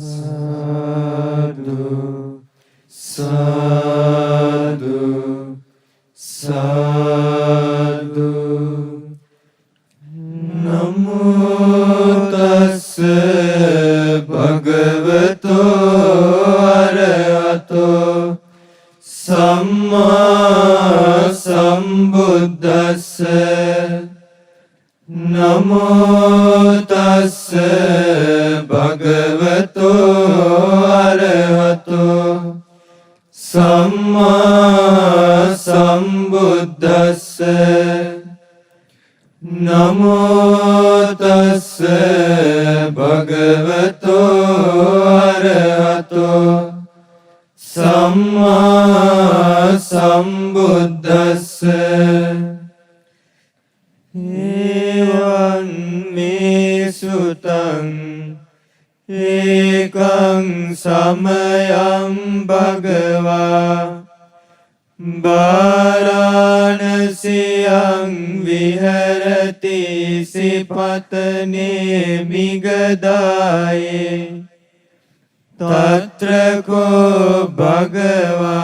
साधु साधु साधु नमो तस्से भगवतो अरहतो सम्मा सम्बुद्धस्से नमो तस्से भगवतो अरहतो सम्मा सम्बुद्धस्से नमो तस्से भगवतो अरहतो सम्मा सम्बुद्धस्से एवं मे सुतं एकं समयं भगवा वाराणस्यां विहरति सिपत्ने मिगदाये तत्र को भगवा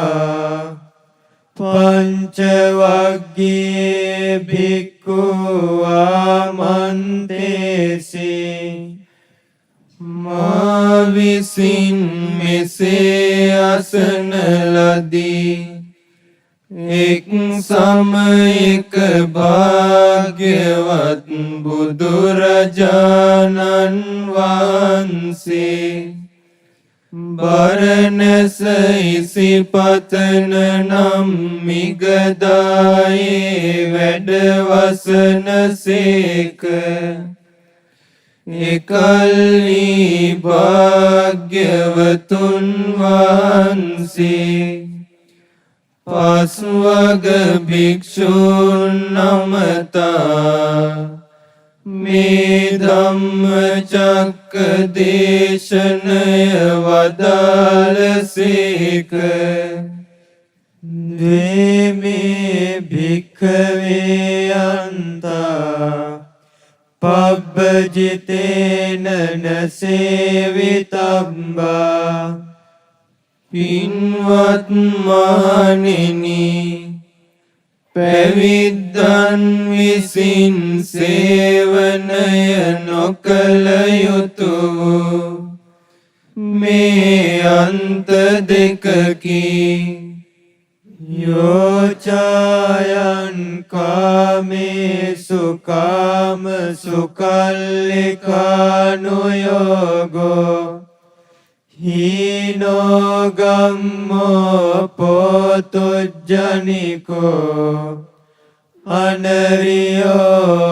पंचवग्ये भिक्खु आमन्तेसि मां विसिन मेसे आसन लदी एक समयक भाग्यवत बुदुरजानन वंशी बरनस इसिपतन नम मिगदाये वेडवसन सेक एकल्ली भाग्यवतुन वंशी पास्वग भिक्षुन नमता मे धम्मचक्क देशनय वदालसेक द्वे मे भिक्खवे अन्ता पब्बजितेन न सेवितब्बा පින්වත් මහණෙනි පැවිද්දන් විසින් සේවනය නොකළ යුතු මේ අන්ත දෙකකි යෝචායන් කාමේසු කාමසු කල්ලිකානුයෝගෝ हीनो गम्मो पोतुज्जनिको अनरियो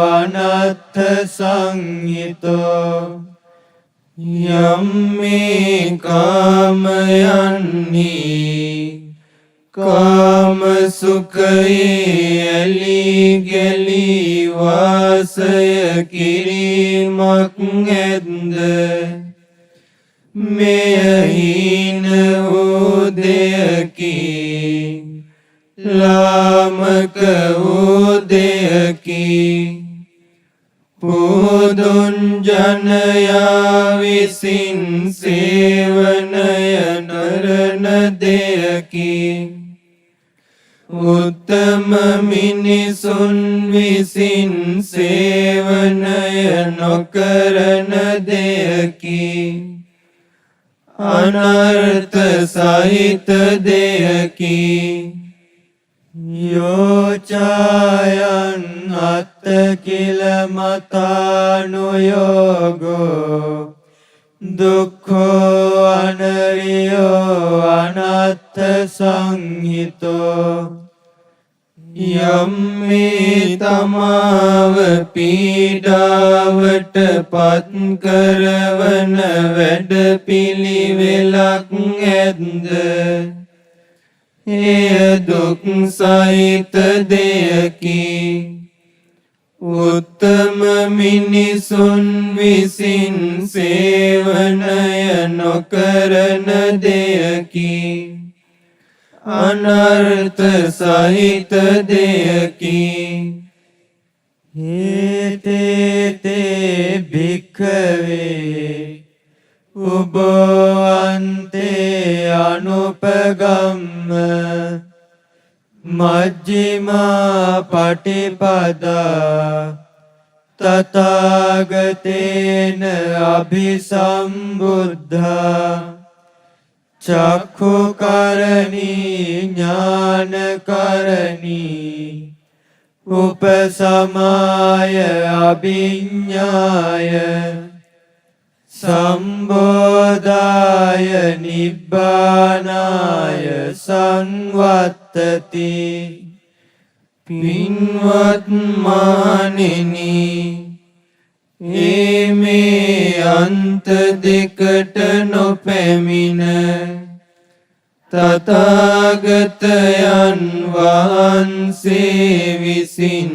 अनत्थ संहितो यम्मे कामयन्नि काम सुखये अली गली वासय किरीमक एंद मेहीन उदयकी लामक उदयकी पुदुन जनया विसिन सेवनय नरन देयकी उत्तम मिनिसुन विसिन सेवनय नोकरन देयकी अनर्थ सहित देयकी योचायन अत्त किल मतानुयोगो दुःखो अनरियो अनत्थ संहितो यम्मे तमाव पीडावट पत करवन वेड पिलिवेलक एंद एय दुख सहित देयकी उत्तम मिनिसुन विसिन सेवनय नोकरन देयकी अनर्थ सहित देयकी हेते ते भिक्खवे උබෝවන්තේ අනුපගම්ම මජ්ජිමා පටිපදා තථාගතේන අභිසම්බුද්ධා චක්ඛුකරණී ඥානකරණී උපසමාය අභිඤ්ඤාය සම්බෝධාය නිබ්බානාය සංවත්තති. පින්වත් මාණෙනි, මේ අන්ත දෙකට නොපැමිණ තථාගතයන් වහන්සේ විසින්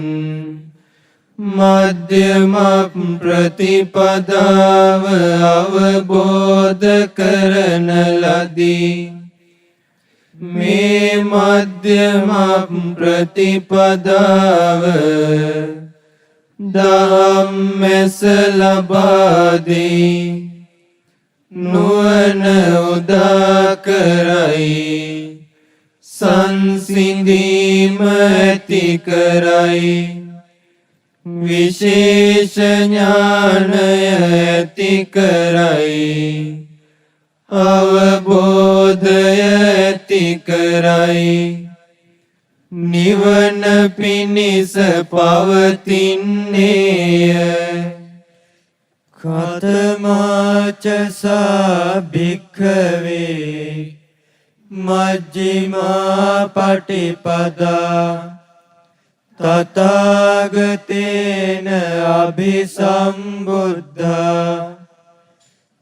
මධ්‍යම ප්‍රතිපදාව අවබෝධ කරන ලදී. මේ මධ්‍යම ප්‍රතිපදාව ධම්මැස ලබා දී නුවණ උදා කරයි, සංසිඳීම ඇති කරයි, විශේෂ ඥානය ඇති කරයි, අවබෝධය ඇති කරයි, නිවන පිණිස පවතින්නේය. කතමාච සාභික්ඛවේ මජ්ජිමා පටිපදා තථාගතේන අභිසම්බුද්ධා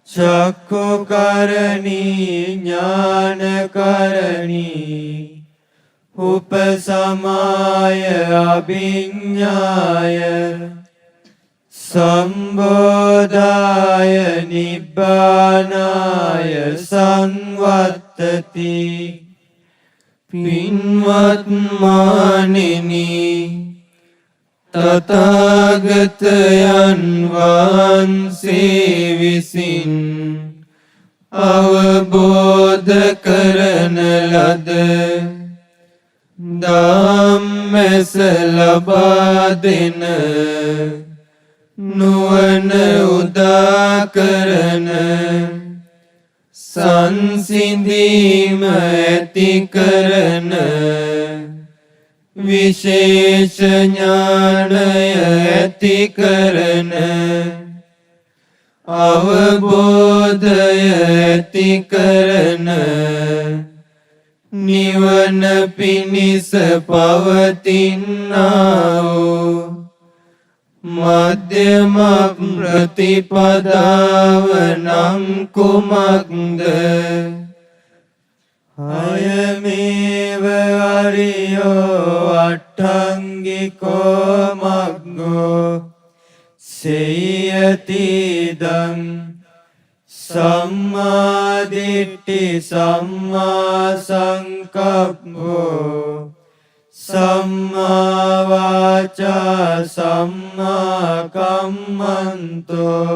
චක්ඛුකරණී ඥානකරණී උපසමාය අභිඤ්ඤාය සම්බෝධාය නිබ්බානාය සංවත්තති. පින්වත් මාණෙනි, තථාගතයන් වහන්සේ විසින් අවබෝධ කරන ලද ධම්මැස ලබා දෙන නුවණ උදා කරන සංසිඳීම ඇති කරන විශේෂ ඥානය ඇති කරන අවබෝධය ඇති කරන නිවන පිණිස පවතිනා වූ මධ්‍යම ප්‍රතිපදාව නම් කුමක්ද? අයමේව අරියෝ අට්ඨංගිකෝ මග්ගෝ සේයතිදං සම්මා දිට්ඨි සම්මා සංකප්පෝ සම්මා වාචා සම්මා කම්මන්තෝ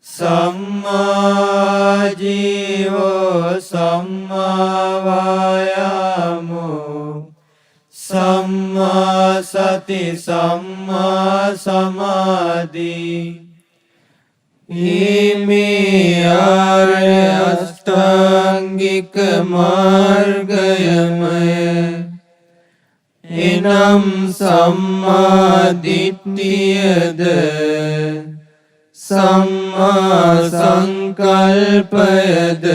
සම්මා ජීවෝ සම්මා වායාමෝ සම්මා සති සම්මා සමාධි. මේ ආර්ය අෂ්ටාංගික මාර්ගයමය. එනම් සම්මා දිට්ඨියද සම්මා සංකල්පයද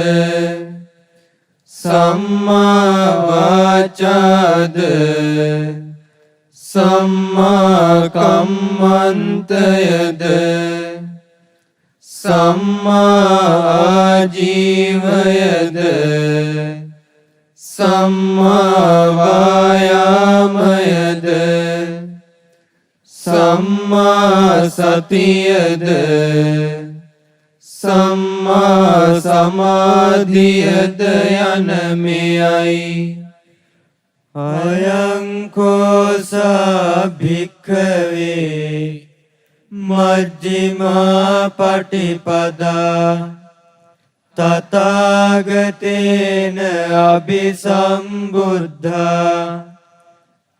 සම්මා වාචාද සම්මා කම්මන්තයද සම්මා ආජීවයද සම්මා වායාමයද සම්මා සතියද සම්මා සමාධියද යන මෙයයි. අයං කෝසා භික්ඛවේ මජ්ක්‍ධිමා පටිපදා තථාගතේන අபிසම්බුද්ධා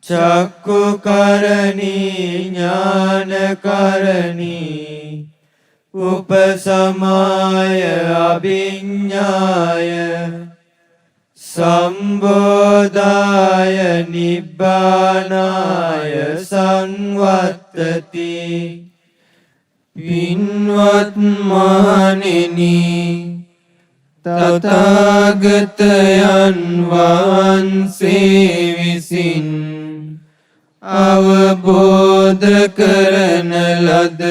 චක්කුකරණී ඥානකරණී උපසමාය අභිඤ්ඤාය සම්බෝධාය නිබ්බානාය සංවත්තති. පින්වත් මහණෙනි, තථාගතයන් වහන්සේ විසින් අවබෝධ කරන ලද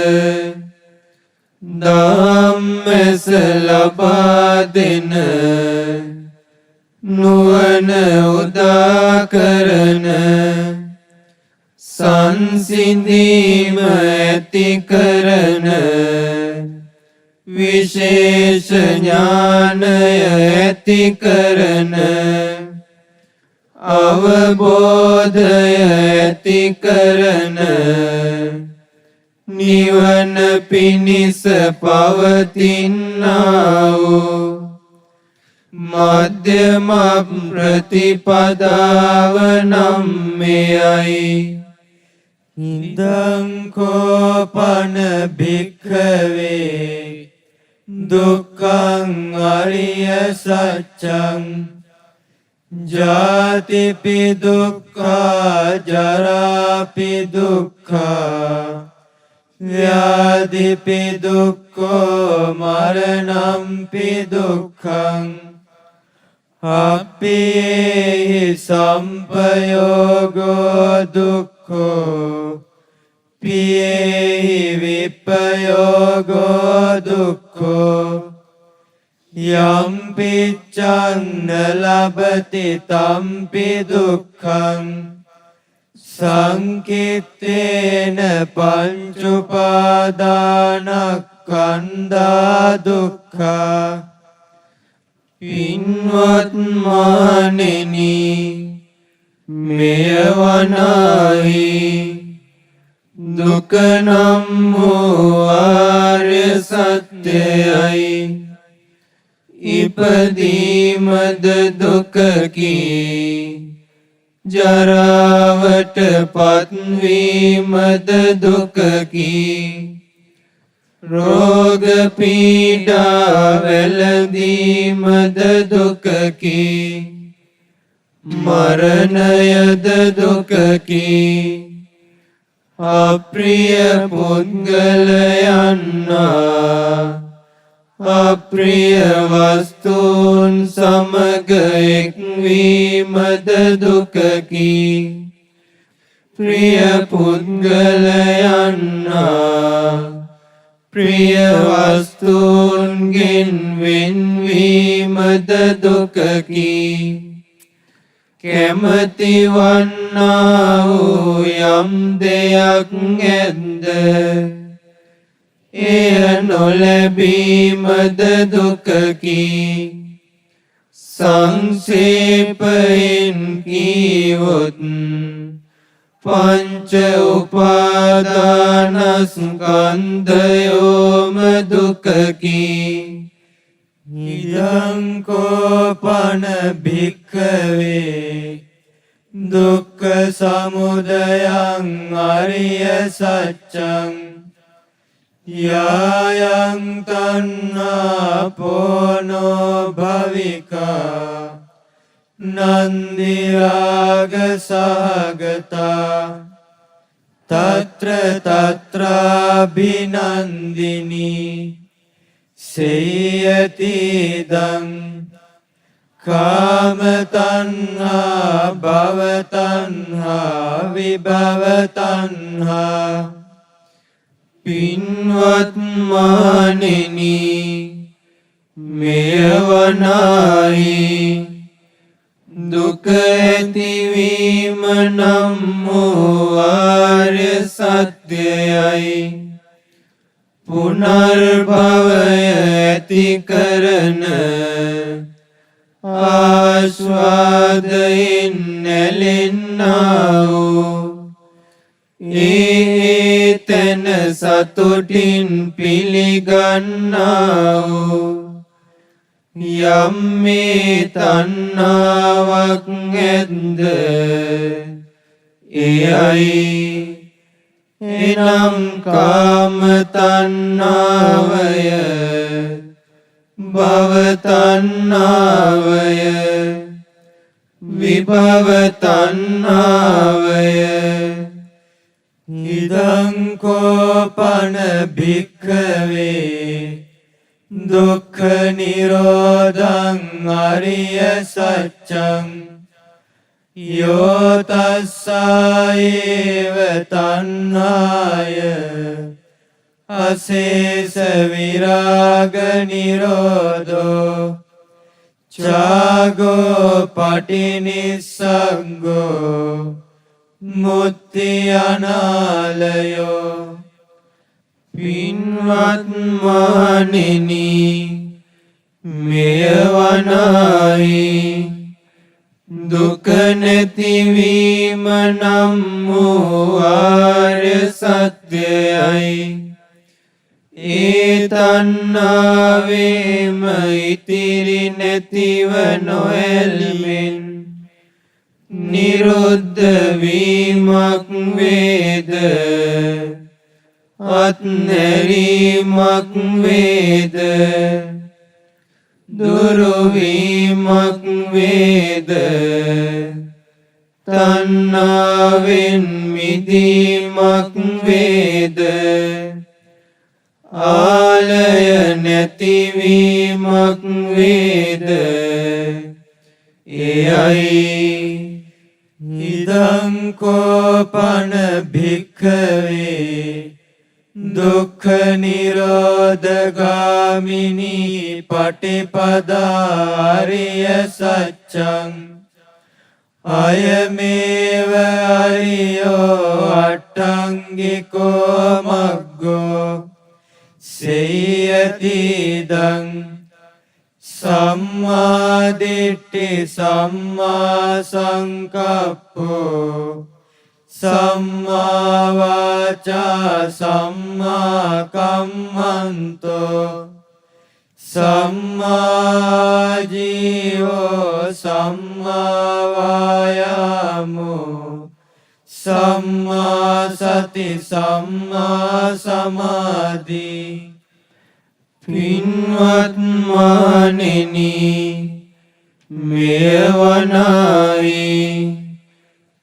ධම්මස ලබා දෙන නුවණ උදා කරන සංසිඳීම ඇති කරන විශේෂ ඥානය ඇති කරන අවබෝධය ඇති කරන නිවන පිණිස පවතිනා වූ මධ්‍යම ප්‍රතිපදාව නම් මෙයයි. ඉදං කෝපන භික්ඛවේ දුක්ඛං අරිය සත්‍යං ජාතිපි දුක්ඛා ජරාපි දුක්ඛා ව්‍යාධිපි දුක්ඛෝ මරණම්පි දුක්ඛං අප්පේහි සම්පයෝගෝ දුක්ඛෝ පියේහි විප්පයෝගෝ දුක්ඛෝ යම් පිච්ඡං නලබති තම්පි දුක්ඛං සංකිත්තේන පංචුපාදානස්කන්ධා දුක්ඛා. පින්වත් මහණෙනි, මෙය වනාහි දුක නම් වූ ආර්ය සත්‍යයයි. ඉපදීමද දුකකි, ජරාවට පත්වීමද දුකකි, රෝග පීඩා වැළඳීමද දුකකි, මරණයද දුකකි. අප්‍රිය පුද්ගලයන්නා අප්‍රිය වස්තුන් සමග එක්වීමද දුකකි, ප්‍රිය පුද්ගලයන්නා ප්‍රිය වස්තුන්ගෙන් වෙන්වීමද දුකකි. කැමති වන්නා වූ යම් දෙයක් ඇද්ද එය නොලැබීමද දුකකි. සංක්ෂේපයෙන් කීවොත් පංච උපාදානස්කන්ධයෝම දුකකි. ඉදං කෝපන භික්ඛවේ දුක්ඛ සමුදයං අරිය සත්‍යං යායං තණ්හා පොනෝ භවිකා නන්දි රාග සහගතා తత్ర తత్రాభినందిని සේයතිදං කාම තණ්හා භව තණ්හා විභව තණ්හා. පින්වත් මහණෙනි, මෙය වනාහි දුක ඇතිවීම නම් වූ ආර්ය සත්‍යයයි. පුනර්භවය ඇති කරන ආස්වාදයෙන් නැලෙන්නා වූ තැන සතුටින් පිළිගන්නා වූ යම් මේ තණ්හාවක් ඇද්ද එයයි එනම් කාම තණ්හාවය භව තණ්හාවය විභව තණ්හාවය ඉදං කෝපන භික්ඛවේ දුක්ඛ නිරෝධං අරිය සත්‍යං यो तस्सायेव तन्नाय अशेष विराग निरोधो चागो पटिनिस्संगो मुक्ति अनालयो පින්වත් මාණෙනි මෙයවනයි දුක නැතිවීම නම් වූ ආර්ය සත්‍යයයි ඒ තණ්හාවේම ඉතිරි නැතිව නොඇල්මෙන් නිරුද්ධ වීමක් වේද අත්හැරීමක් වේද දුරුවීමක් වේද තණ්හාවෙන් මිදීමක් වේද ආලය නැතිවීමක් වේද එයයි ඉදං කෝපන භික්ඛවේ දුක්ඛ නිරෝධගාමිනී පටිපදා අරිය සත්‍යං අයමේව අරියෝ අට්ඨංගිකෝ මග්ගෝ සේයතිදං සම්මා දිට්ඨි සම්මා සංකප්පෝ සම්මා වාචා සම්මා කම්මන්තෝ සම්මා ජීවෝ සම්මා වායාමෝ සම්මා සති සම්මා සමාධි පින්වත් මාණෙනි මෙවනයි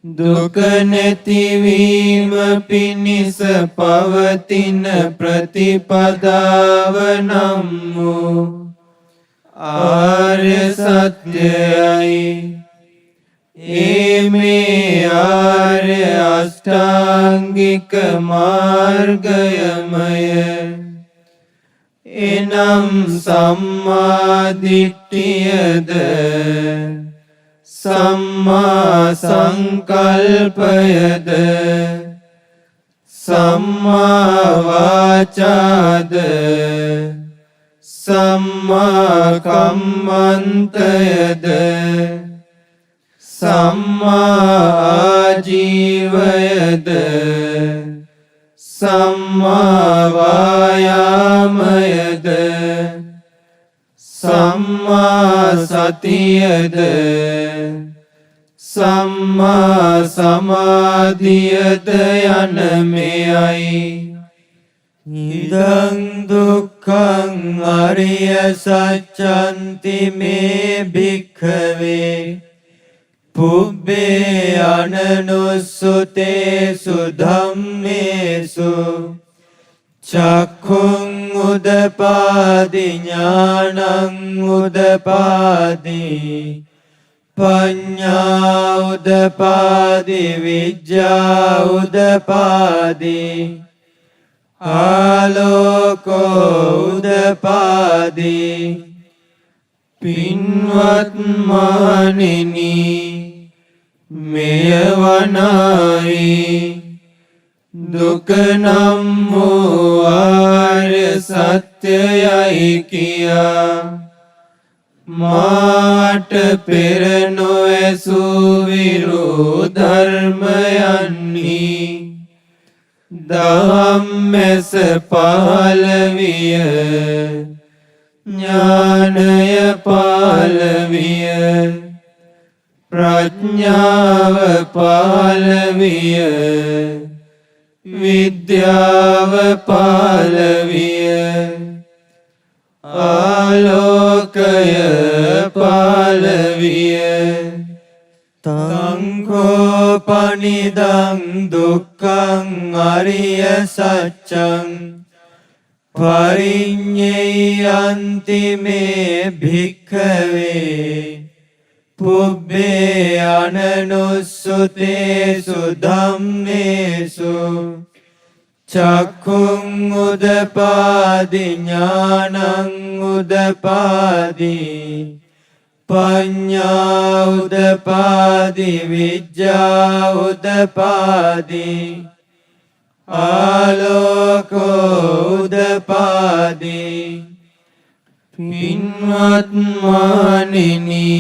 දුක නැතිවීම පිණිස පවතින ප්‍රතිපදාව නම් වූ ආර්ය සත්‍යයයි ඒ මේ ආර්ය අෂ්ටාංගික මාර්ගයමය එනම් සම්මා දිට්ඨියද සම්මා සංකල්පයද සම්මා වාචාද සම්මා කම්මන්තයද සම්මා ආජීවයද සම්මා වායාමයද සම්මා සතියද සම්මා සමාධියද යන මෙයයි ඉදං දුක්ඛං අරිය සත්‍යන්ති මේ භික්ඛවේ පුබ්බේ අනනුස්සුතේසු ධම්මේසු චක්ඛුං උදපාදි ඥානං උදපාදි පඤ්ඤා උදපාදි විජ්ජා උදපාදි ආලෝකෝ උදපාදි පින්වත් මාණෙනි මෙයවනයි දුක නම් වූ ආර්ය සත්‍යයයි කියා මාට පෙර නොඇසූ විරූ ධර්මයන්හි දහම් මැස පහළ විය ඥානය පහළ විය ප්‍රඥාව පහළ විය විද්‍යාව පහළ විය ආලෝකය පහළ විය තංකෝපනිදං දුක්ඛං අරිය සත්‍යං පරිඤ්ඤයන්ති මේ භික්ඛවේ පුබ්බේ අනනුස්සුතේසු ධම්මේසු චක්ඛුං උදපාදි ඥානං උදපාදි පඤ්ඤා උදපාදි විජ්ජා උදපාදි ආලෝකෝ උදපාදි පින්වත් මානිනි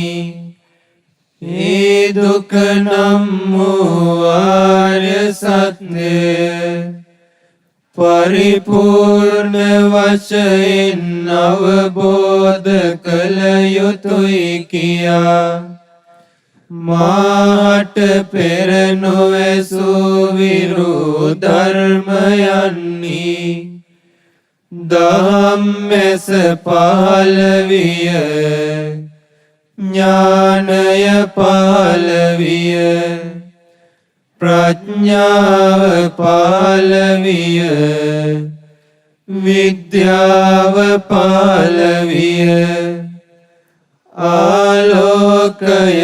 ඒ දුක නම් වූ ආර්ය සත්‍යය පරිපූර්ණ වශයෙන් අවබෝධ කළ යුතුයි කියා මාට පෙර නොඇසූ විරු ධර්මයන්හි ධම්මෙස පහළ විය ඥානය පහළ විය ප්‍රඥාව පහළ විය විද්‍යාව පහළ විය ආලෝකය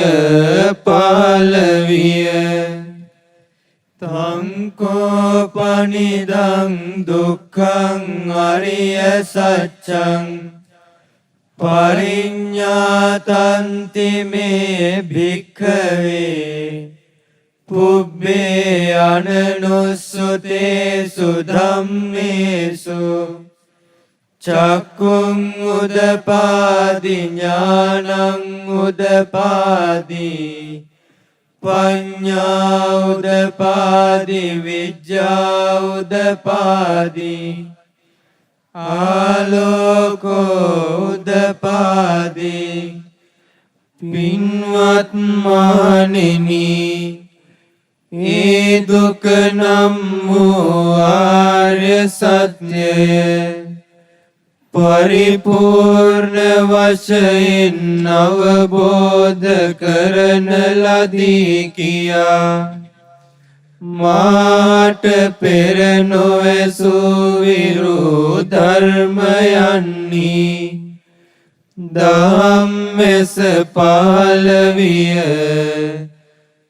පහළ විය තංකෝපනිදං දුක්ඛං අරිය සත්‍යං පරිඤ්ඤාතන්ති මේ භික්ඛවේ පුබ්බේ අනනුස්සුතේසු ධම්මේසු චක්ඛුං උදපාදි ඥානං උදපාදි පඤ්ඤා උදපාදි විජ්ජා උදපාදි ආලෝකෝ උදපාදි පින්වත් මානිනි ඒ දුක නම් වූ ආර්ය සත්‍යය පරිපූර්ණ වශයෙන් අවබෝධ කරන ලදී කියා මාට පෙර නොඇසූ විරු ධර්මයන්හි ධම්මෙස පහළ විය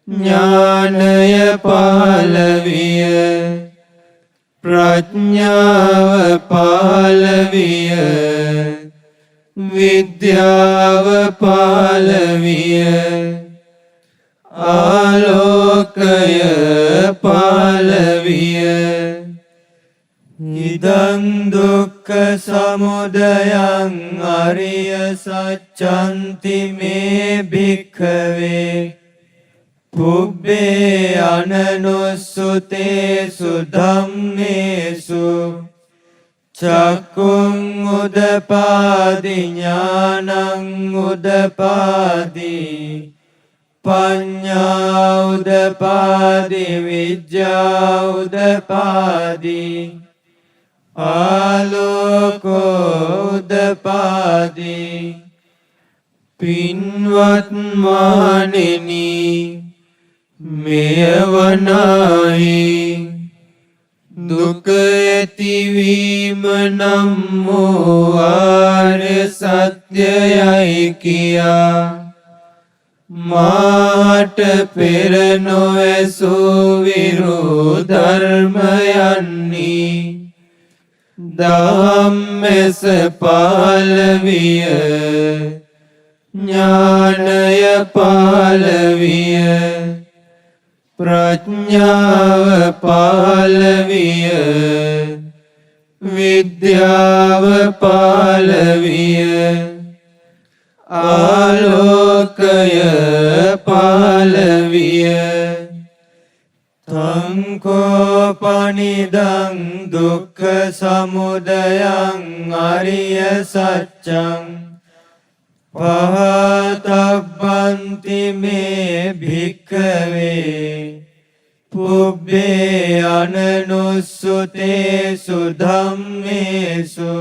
ඥානය පහළ විය ප්‍රඥාව පහළ විය විද්‍යාව පහළ විය ආලෝකය පහළ විය ඉදං දුක්ඛ සමුදයං අරිය සත්‍යන්ති මේ භික්ඛවේ පුබ්බේ අනනුස්සුතේසු ධම්මේසු චක්ඛුං උදපාදි ඥානං උදපාදි පඤ්ඤා උදපාදි විජ්ජා උදපාදි ආලෝකෝ උදපාදි පින්වත් මානිනි මෙයවනාහි දුක ඇතිවීම නම් වූ ආර්ය සත්‍යයයි කියා මාට පෙර නොඇසූ විරු ධර්මයන්හි ධම්මෙස පහළ විය ඥානය පහළ විය ප්‍රඥාව පහළ විය විද්‍යාව පහළ විය ආලෝකය පහළ විය තං පනිදං දුක්ඛ සමුදයං අරිය සත්‍යං පහතබ්බන්ති මේ භික්ඛවේ පුබ්බේ අනනුස්සුතේසු ධම්මේසු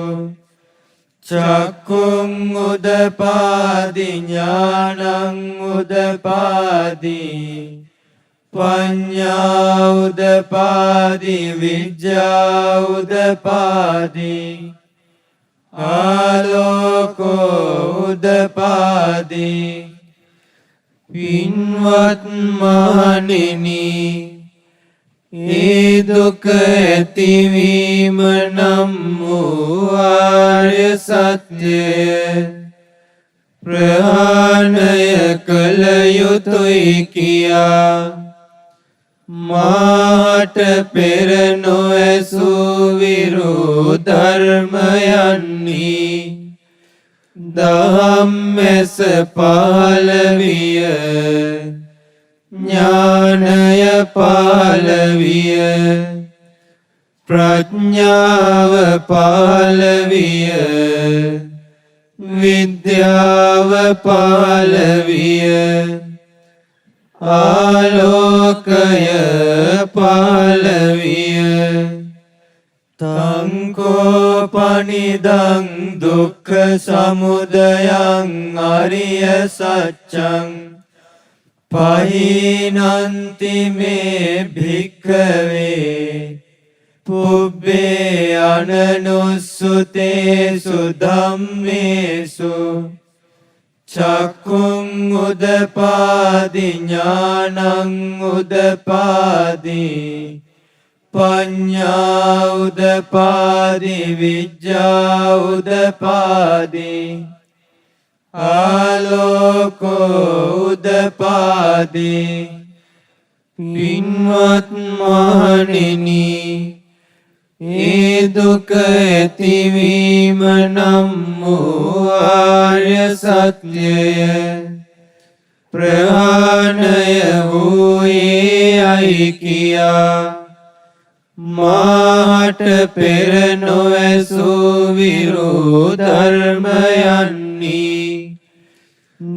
චක්ඛුං උදපාදි ඥානං උදපාදි පඤ්ඤා උදපාදි විජ්ජා උදපාදි ආලෝකෝ උදපාදි පින්වත් මහණෙනි ඒ දුක ඇතිවීම නම් වූ ආර්ය සත්‍යය ප්‍රහාණය කළ යුතුයි කියා මාට පෙර නොඇසූ විරූ ධර්මයන්හි ධම්මැස පහළ විය ඥානය පහළ විය ප්‍රඥාව පහළ විය විද්‍යාව පහළ විය ආලෝකය පහළ විය තංකෝ පනිදං දුක්ඛ සමුදයං අරිය සත්‍යං පහිනන්ති මේ භික්ඛවේ පුබ්බේ අනනුස්සුතේසු ධම්මේසු චක්ඛුං උදපාදි ඥානං උදපාදි පඤ්ඤා උදපාදි විජ්ජා උදපාදි ආලෝකෝ උදපාදි පින්වත් මහණෙනි ඒ දුක ඇතිවීම නම් වූ ආර්ය සත්‍යය ප්‍රහාණය වූයේ අයි කියා මාට පෙර නොඇසූ විරූ ධර්මයන්හි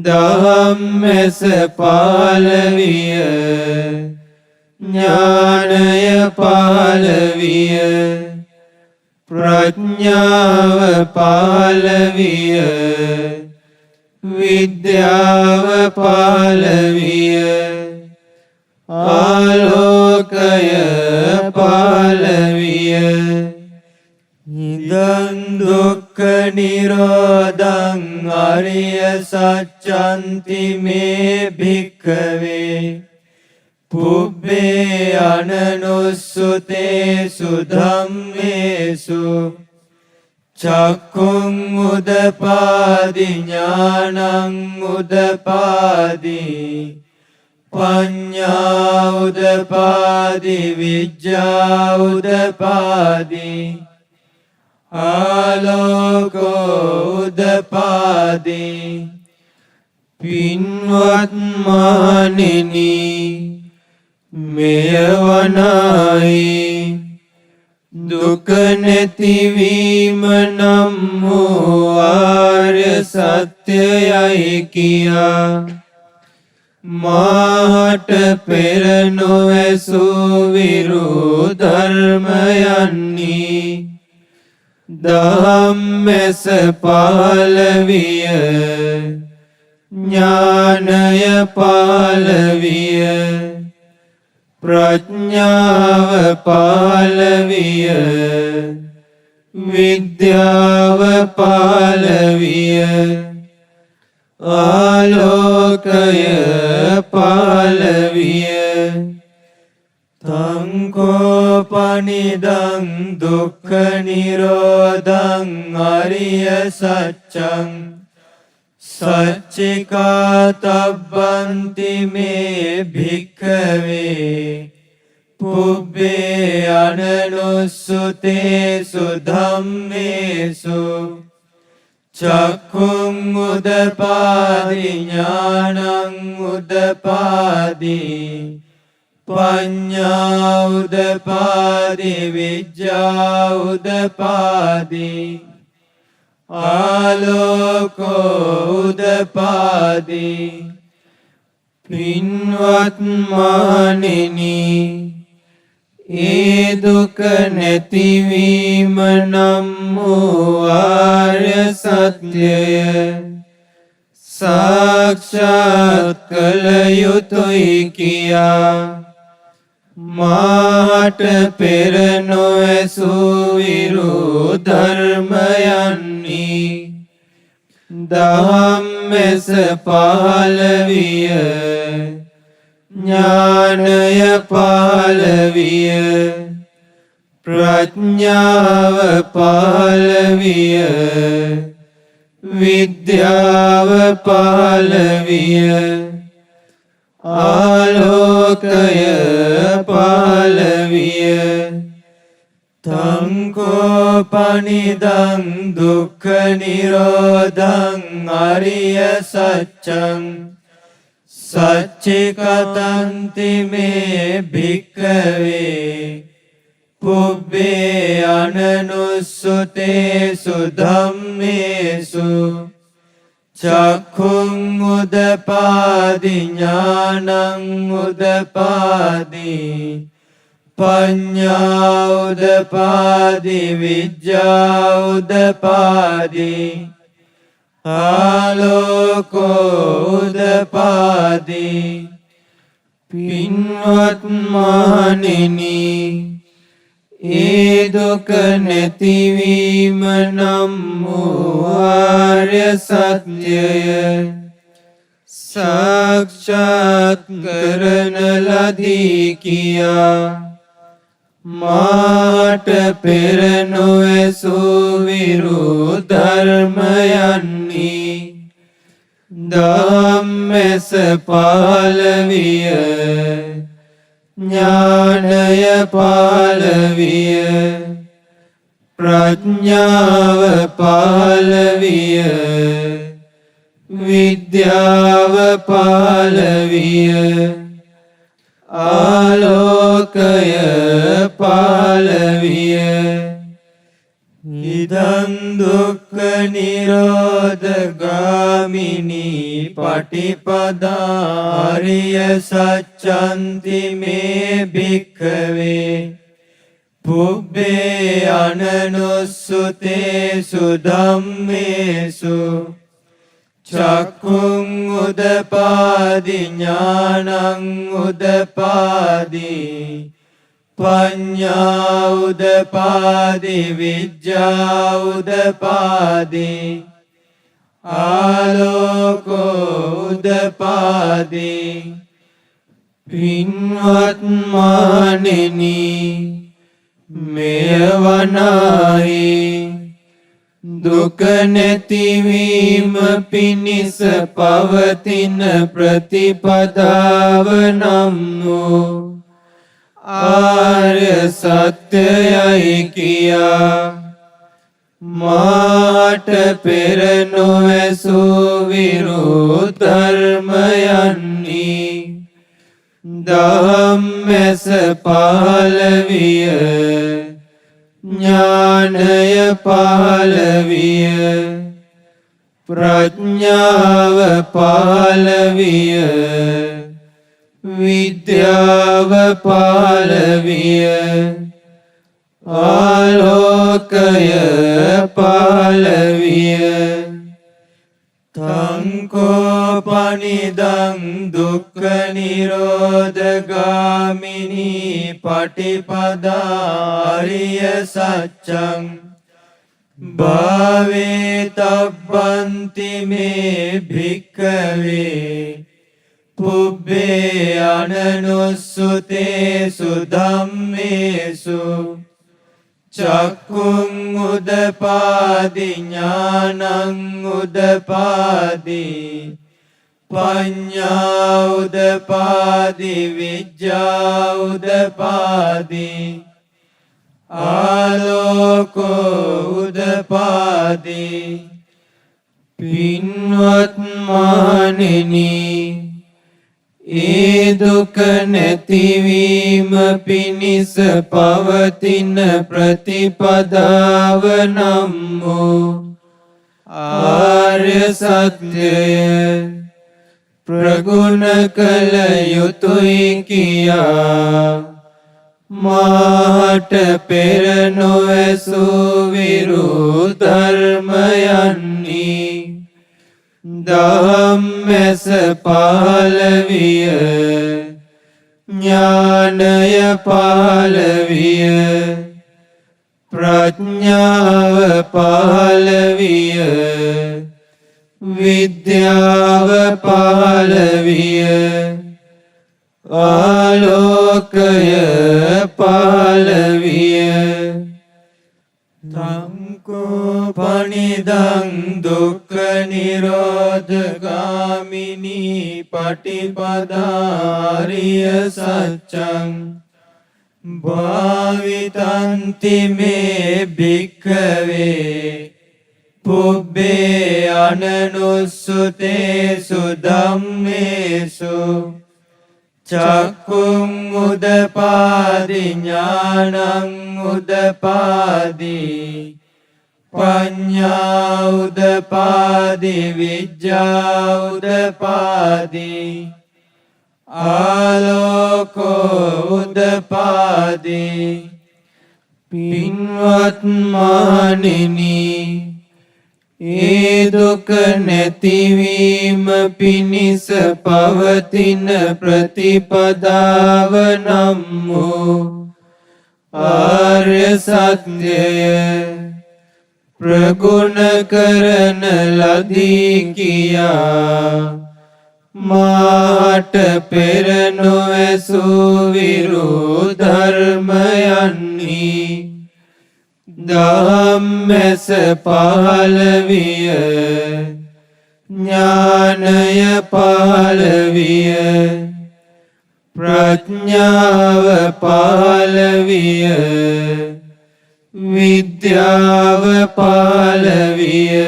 ධම්මැස පහළ විය ඥානය පහළ විය ප්‍රඥාව පහළ විය විද්‍යාව පහළ විය ආලෝකය පහළ විය ඉදං දුක්ඛ නිරෝධං අරිය සත්‍යන්ති මේ භික්ඛවේ පුබ්බේ අනනුස්සුතේසු ධම්මේසු චක්ඛුං උදපාදි ඥානං උදපාදි පඤ්ඤා උදපාදි විජ්ජා උදපාදි ආලෝකෝ උදපාදි පින්වත් මහණෙනි මෙය වනාහි දුක නැතිවීම නම් වූ ආර්ය සත්‍යයයි කියා මාට පෙර නොඇසූ විරූ ධර්මයන්හි ධම්මැස පහළ විය ඥානය පහළ විය ප්‍රඥාව පහළ විය විද්‍යාව පහළ විය ආලෝකය පහළ විය තංකෝ පනිදං දුක්ඛ නිරෝධං අරිය සත්‍යං සච්චිකාතබ්බන්ති මේ භික්ඛවේ පුබ්බේ අනනුස්සුතේසු ධම්මේසු චක්ඛුං උදපාදි ඥානං උදපාදි පඤ්ඤා උදපාදි විජ්ජා උදපාදි ආලෝකෝ උදපාදි පින්වත් මහණෙනි ඒ දුක නැතිවීම නම් වූ ආර්ය සත්‍යය සාක්ෂාත් කළ යුතුයි කියා මාට පෙර නොඇසූ විරු ධර්මයන්හි දහම්මැස පහළ විය ඥානය පහළ විය ප්‍රඥාව පහළ විය විද්‍යාව පහළ විය ආලෝකය පහළ විය තංකෝපනිදං දුක්ඛ නිරෝධං අරිය සත්‍යං සච්චිකතන්ති මේ භික්ඛවේ පුබ්බේ අනනුස්සුතේසු ධම්මේසු චක්ඛුං උදපාදි ඥානං උදපාදි පඤ්ඤා උදපාදි විජ්ජා උදපාදි ආලෝකෝ උදපාදි පින්වත් මහණෙනි ඒ දුක නැතිවීම නම් වූ ආර්ය සත්‍යය සාක්ෂාත් කරන ලදී කියා මාට පෙර නොඇසූ විරු ධර්මයන්හි ධම්මැස පහළ විය ඥානය පහළ විය ප්‍රඥාව පහළ විය විද්‍යාව පහළ විය ආලෝකය පහළ විය ඉදං දුක්ඛ නිරෝධගාමිනී පටිපදා ආර්ය සත්‍යන්ති මේ භික්ඛවේ පුබ්බේ අනනුස්සුතේසු ධම්මේසු චක්ඛුං උදපාදි ඥානං උදපාදි පඤ්ඤා උදපාදි විජ්ජා උදපාදි ආලෝකෝ උදපාදි පින්වත් මහණෙනි මෙය වනාහි දුක නැතිවීම පිණිස පවතින ප්‍රතිපදාව නම් වූ ආර්ය සත්‍යයයි කියා මාට පෙර නොඇසූ විරු ධර්මයන්හි ධම්මැස පහළ විය ඥානය පහළ විය ප්‍රඥාව පහළ විය විද්‍යාව පහළ විය ආලෝකය පහළ විය තංකෝපනිදං දුක්ඛ නිරෝධගාමිනී පටිපදා ආර්ය සත්‍යං භාවේ තබ්බන්ති මේ භික්ඛවේ පුබ්බේ අනනුස්සුතේසු ධම්මේසු චක්ඛුං උදපාදි ඥානං උදපාදි පඤ්ඤා උදපාදි විජ්ජා උදපාදි ආලෝකෝ උදපාදි පින්වත් මහණෙනි ඒ දුක නැතිවීම පිණිස පවතින ප්‍රතිපදාව නම් වූ ආර්ය සත්‍යය ප්‍රගුණ කළ යුතුයි කියා මාට පෙර නොඇසූ විරු ධර්මයන්හි ධම්මැස පහළ විය ඥානය පහළ විය ප්‍රඥාව පහළ විය විද්‍යාව පහළ විය ආලෝකය පහළ විය තංකෝ පනිදං දුක්ඛ නිරෝධගාමිනී පටිපදාරිය සත්‍යං භාවිතන්ති මේ භික්ඛවේ පුබ්බේ අනනුස්සුතේසු ධම්මේසු චක්ඛුං උදපාදි ඥානං උදපාදි පඤ්ඤා උදපාදි විඤ්ඤා උදපාදි ආලෝකෝ උදපාදි පින්වත් මහණෙනි ඒ දුක නැතිවීම පිණිස පවතින ප්‍රතිපදාව නම් වූ ආර්ය සත්‍යය ප්‍රගුණ කරන ලදී කියා මාට පෙර නොඇසූ විරු ධර්මයන්හි ධම්මැස පහළ විය ඥානය පහළ විය ප්‍රඥාව පහළ විය විද්‍යාව පහළ විය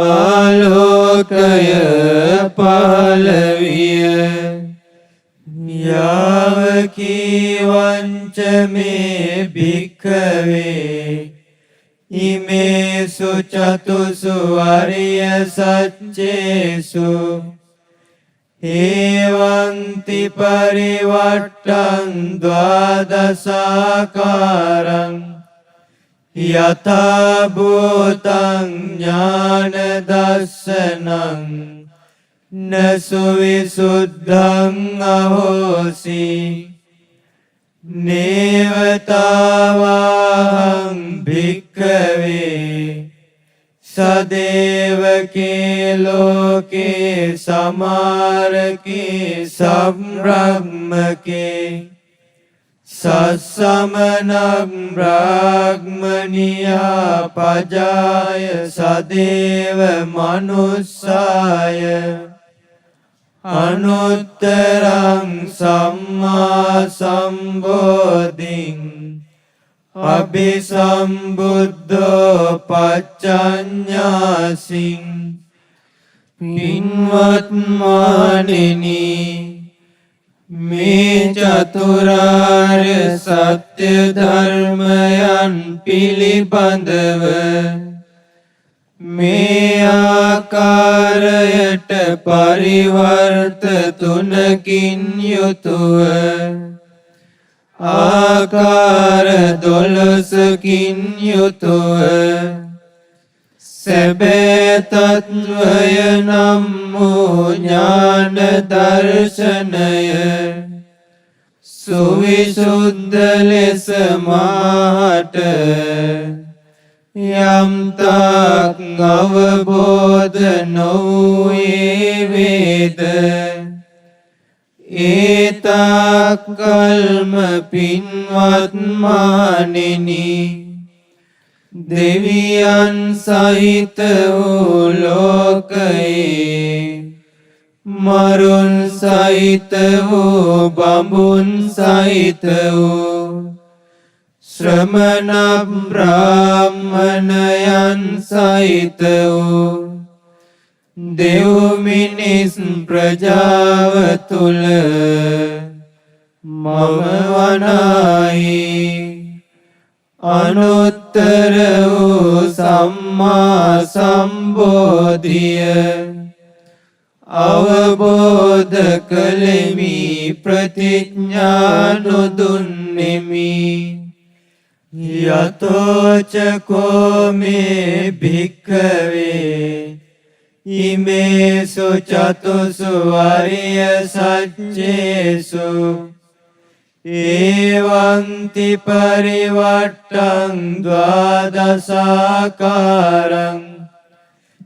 ආලෝකය පහළ විය යාවකී වංච මේ භික්ඛවේ ඉමේසු චතුසු අරිය සච්චේසු හේවන්ති පරිවට්ටං ද්වාදසාකාරං යථා භූතං ඥාන දස්සනං නසුවිසුද්ධං අහෝසි නේවතාවහං භික්ඛවේ සදේවකේ ලෝකේ සමාරකේ සම්බ්‍රහ්මකේ සස්සමනං බ්‍රාහ්මනියා පජාය සදේව මනුස්සාය අනුත්තරං සම්මා සම්බෝධින් අභිසම්බුද්ධෝ පච්චඤ්ඤාසින් පින්වත් මහණෙනි මේ චතුරාර්ය සත්‍ය ධර්මයන් පිළිබඳව මේ ආකාරයට පරිවර්ත තුනකින් යුතුව ආකාර 12කින් යුතුව සැබෑ තත්වය නම් වූ ඥාන දර්ශනය සුවිසුද්ධ ලෙස මාට යම්තාක් අවබෝධ නොවූයේ වේද ඒතාක් කල්ම පින්වත් මහණෙනි දෙවියන් සහිත වූ ලෝකයේ මරුන් සහිත වූ බඹුන් සහිත වූ ශ්‍රමණ බ්‍රාහ්මණයන් සහිත වූ දෙව් මිනිස් ප්‍රජාව තුල මම වනාහි අනුත්තර වූ සම්මා සම්බෝධිය අවබෝධ කළෙමි ප්‍රතිඥා නොදුන්නෙමි යතෝ චකෝ මේ භික්ඛවේ ඉමේසු චතුසු වරිය සච්චේසු ඒවන්ති පරිවට්ටං ද්වාදසාකාරං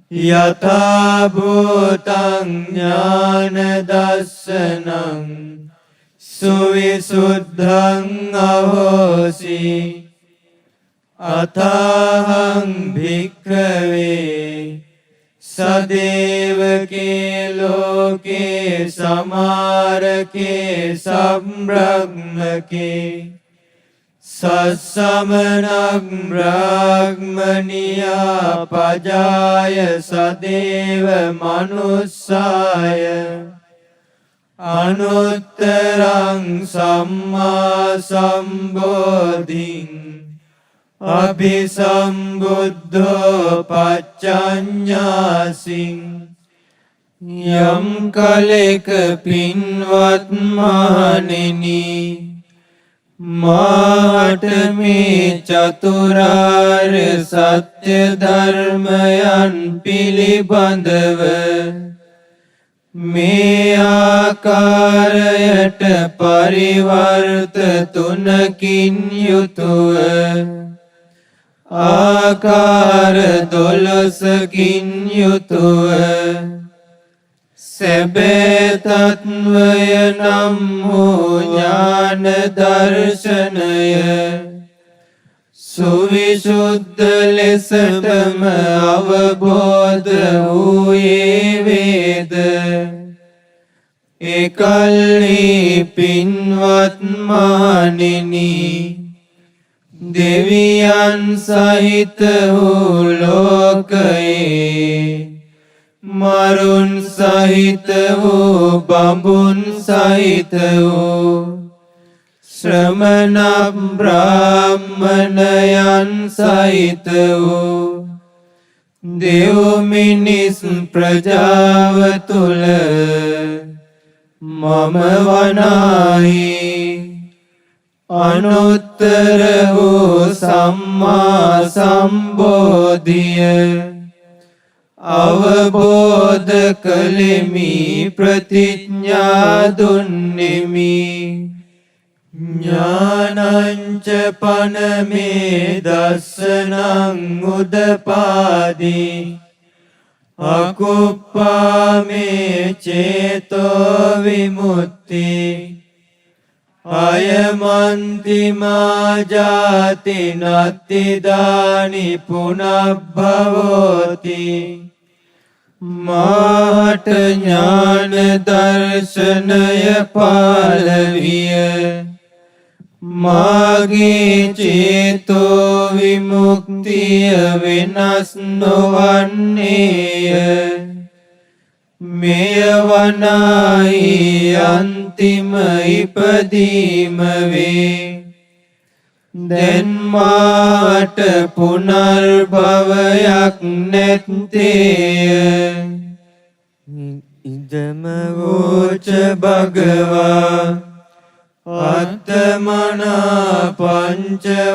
යථා භූතං ඥාන දස්සනං සුවිසුද්ධං අහෝසි අතහං භික්ඛවේ සදේවකේ ලෝකේ සමාරකේ සම්බ්‍රහ්මකේ සස්සමනක් බ්‍රාහ්මනියා පජාය සදේව මනුස්සාය අනුත්තරං සම්මා සම්බෝධින් අභිසම්බුද්ධෝ පච්චඤ්ඤාසින් යම් කලෙක පින්වත් මහණෙනි මාට මේ චතුරාර්ය සත්‍ය ධර්මයන් පිළිබඳව මේ ආකාරයට පරිවර්ත තුනකින් යුතුව ආකාර 12කින් යුතුව සැබෑ තත්වය නම් වූ ඥාන දර්ශනය සුවිසුද්ධ ලෙසටම අවබෝධ වූයේ වේද එකල්හි පින්වත් මහණෙනි දෙවියන් සහිත වූ ලෝකයේ මරුන් සහිත වූ බඹුන් සහිත වූ ශ්‍රමණ බ්‍රාහ්මණයන් සහිත වූ දෙව් මිනිස් ප්‍රජාව තුල මම වනාහි අනුත්තර වූ සම්මා සම්බෝධිය අවබෝධ කළෙමි ප්‍රතිඥා දුන්නෙමි ඥානං ච පනමේ දස්සනං උදපාදී අකුප්පාමේ චේතෝ විමුක්ති අයමන්ති මා ජාති නත්ති දානි පුනබ්භවෝති මාට ඥාන දර්ශනය පහළ විය මාගේ චේතෝ විමුක්තිය වෙනස් නොවන්නේය මෙය වනාහි අන්තිම ඉපදීම වේ දැන් මාට පුනර්භවයක් නැත්තේය ඉදම වෝච භගවා අත්තමනා පංචවග්ගියා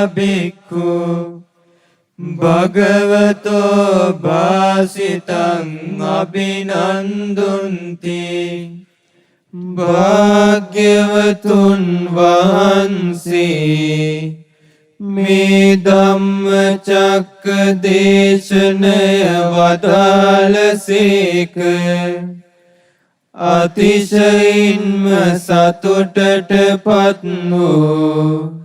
භික්ඛු භගවතෝ භාසිතං අභිනන්දුන්ති භාග්‍යවතුන් වහන්සේ මේ ධම්මචක්ක දේශනය වදාළසේක අතිශයින්ම සතුටට පත් වූ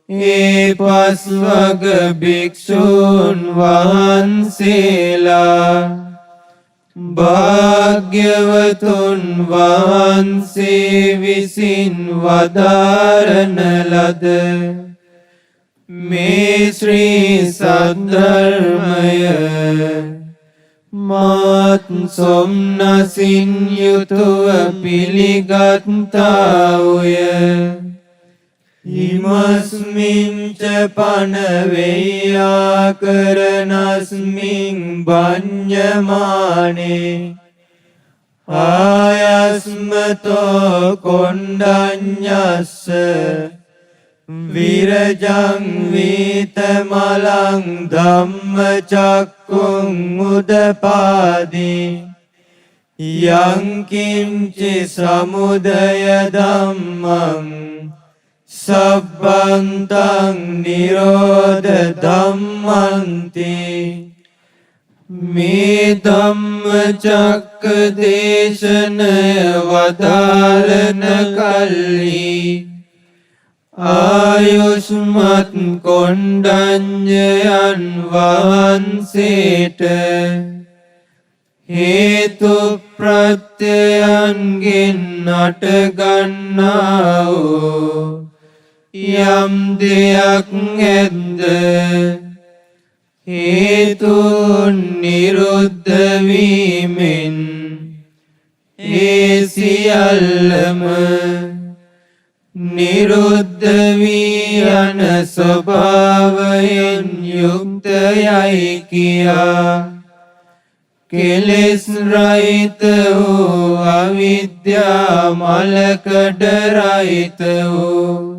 ඒ පස්වග භික්ෂූන් වහන්සේලා භාග්‍යවතුන් වහන්සේ විසින් වදාරන ලද මේ ශ්‍රී සද්ධර්මය මාත් සොම්නසින් යුතුව පිළිගත්තාවුය. ඉමස්මින්ච පනවෙයා කරනස්මින් බඤ්ඤමානේ ආයස්මතෝ කොණ්ඩඤ්ඤස්ස විරජං වීතමලං ධම්මචක්කුං උදපාදී යං කිංචි සමුදය ධම්මං සබ්බන්තං නිරෝධ ධම්මන්ති. මේ ධම්මචක්ක දේශනය වදාළන කල්හි ආයුෂ්මත් කොණ්ඩඤ්ඤයන් වහන්සේට හේතු ප්‍රත්‍යයන්ගෙන් අටගන්නා වූ යම් දෙයක් ඇද්ද හේතුන් නිරුද්ධ වීමෙන් ඒ සියල්ලම නිරුද්ධ වී යන ස්වභාවයෙන් යුක්තයයි කියා කෙලෙස් රහිත වූ අවිද්‍යා මලකඩ රහිත වූ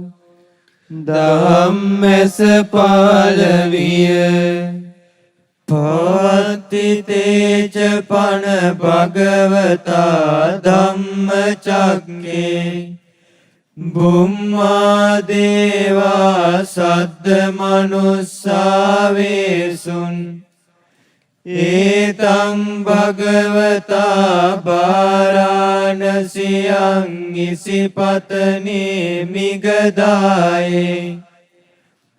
ධම්මස පහළ විය. පවත්තිතේච පන භගවතා ධම්මචක්කේ බුම්මා දේවා සද්ද මනුස්සාවේසුන් ඒතං භගවතා බාරාණසියං ඉසිපතනේ මිගදායේ